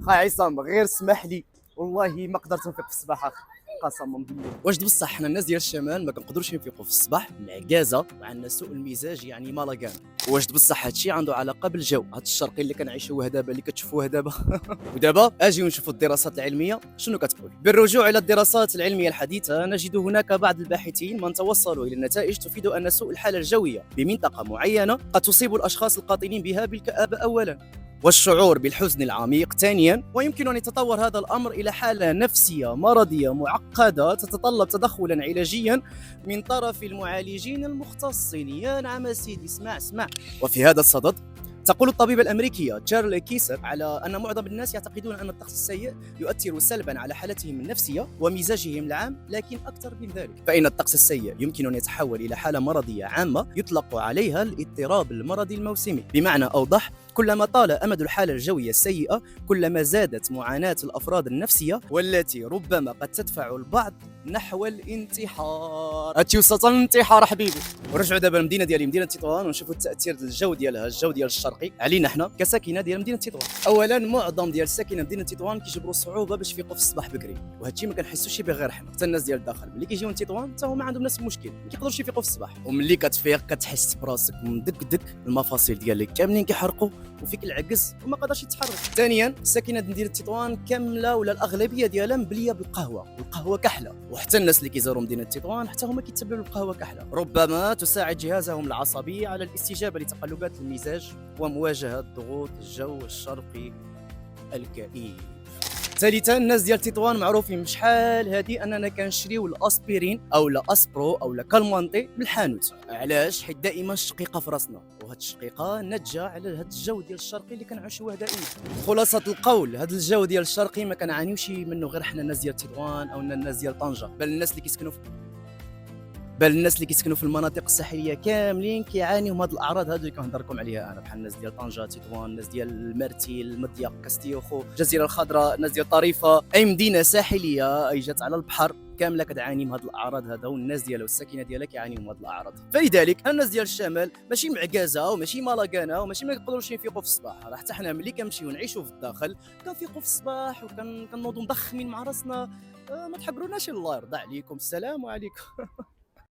خا عصام غير اسمح لي، والله ما قدرت نفيق في الصباح اخي، قسما بالله. واش بصح حنا الناس ديال الشمال ما كنقدروش نفيقوا في الصباح معكازه وعندنا سوء المزاج يعني مالاكان. واش بصح هادشي عنده علاقه بالجو هاد الشرقي اللي كنعيشوه دابا اللي كتشوفوه دابا. ودابا اجيو نشوفوا الدراسات العلميه شنو كتقول. بالرجوع الى الدراسات العلميه الحديثه نجد هناك بعض الباحثين من توصلوا الى نتائج تفيد ان سوء الحاله الجويه بمنطقه معينه قد تصيب الاشخاص القاطنين بها بالكآبه اولا، والشعور بالحزن العميق ثانيا، ويمكن أن يتطور هذا الأمر إلى حالة نفسية مرضية معقدة تتطلب تدخلا علاجيا من طرف المعالجين المختصين. يا نعم سيدي، اسمع. وفي هذا الصدد تقول الطبيبة الأمريكية تشارلي كيسر على أن معظم الناس يعتقدون أن الطقس السيء يؤثر سلبا على حالتهم النفسية ومزاجهم العام، لكن أكثر من ذلك فإن الطقس السيء يمكن أن يتحول إلى حالة مرضية عامة يطلق عليها الاضطراب المرضي الموسمي. بمعنى أوضح، كلما طال أمد الحالة الجوية السيئة كلما زادت معاناة الأفراد النفسية، والتي ربما قد تدفع البعض نحو الانتحار. أتي وسط الانتحار حبيبي. ورجعوا دابا المدينة ديالي مدينة تطوان ونشوفوا التأثير ديال الجو ديالها، الجو ديال الشرقي علينا حنا كساكنة ديال مدينة تطوان. أولا معظم ديال الساكنة مدينة تطوان كيجبروا صعوبة باش يفيقوا في الصباح بكري، وهادشي ما كنحسوش به غير حنا، حتى الناس ديال الداخل ملي كيجيو لتطوان حتى هما عندهم نفس المشكل، ما كيقدروش يفيقوا في الصباح. وملي كتفيق كتحس براسك مدك المفاصل ديالك كاملين كيحرقوا وفيك العجز وما قدرش يتحرك. ثانيا الساكنه مدينه تطوان كامله ولا الاغلبيه ديالها مبليه بالقهوه، والقهوه كحله، وحتى الناس اللي كيزوروا مدينه تطوان حتى هما كيتبعوا القهوه كحله، ربما تساعد جهازهم العصبي على الاستجابه لتقلبات المزاج ومواجهه ضغوط الجو الشرقي الكئيب. ثالثا الناس ديال تطوان معروفين بشحال هادي اننا كنشريو الاسبرين او لا اسبرو او لا كالمانتي بالحانوت. علاش؟ حيت دائما شقيقه في راسنا، وهاد الشقيقه ناتجه على هاد الجو ديال الشرقي اللي كنعيشوه دائما. خلاصه القول، هاد الجو ديال الشرقي ما كنعانيوش منه غير حنا الناس ديال تطوان او الناس ديال طنجه، بل الناس اللي كيسكنوا في المناطق الساحليه كاملين كيعانيوا من هاد الاعراض هادو اللي كنهضر لكم عليها انا، بحال الناس ديال طنجه، تطوان، الناس ديال المرتيل، المضيق، كاستيوخو، الجزيره الخضراء، الناس ديال طريفه، اي مدينه ساحليه اي جات على البحر كامله كتعاني من هاد الاعراض هذا، والناس ديالها والساكنه ديالها كيعانيو من هاد الاعراض. فلذلك الناس ديال الشمال ماشي معكازه وماشي مالاكانا وماشي ما يقدروش يفيقوا في الصباح، راه حتى حنا ملي كنمشيو نعيشوا في الداخل كنفيقوا في الصباح وكنوضوا مضخمين مع راسنا. ما تحبروناش، الله يرضى عليكم، السلام عليكم.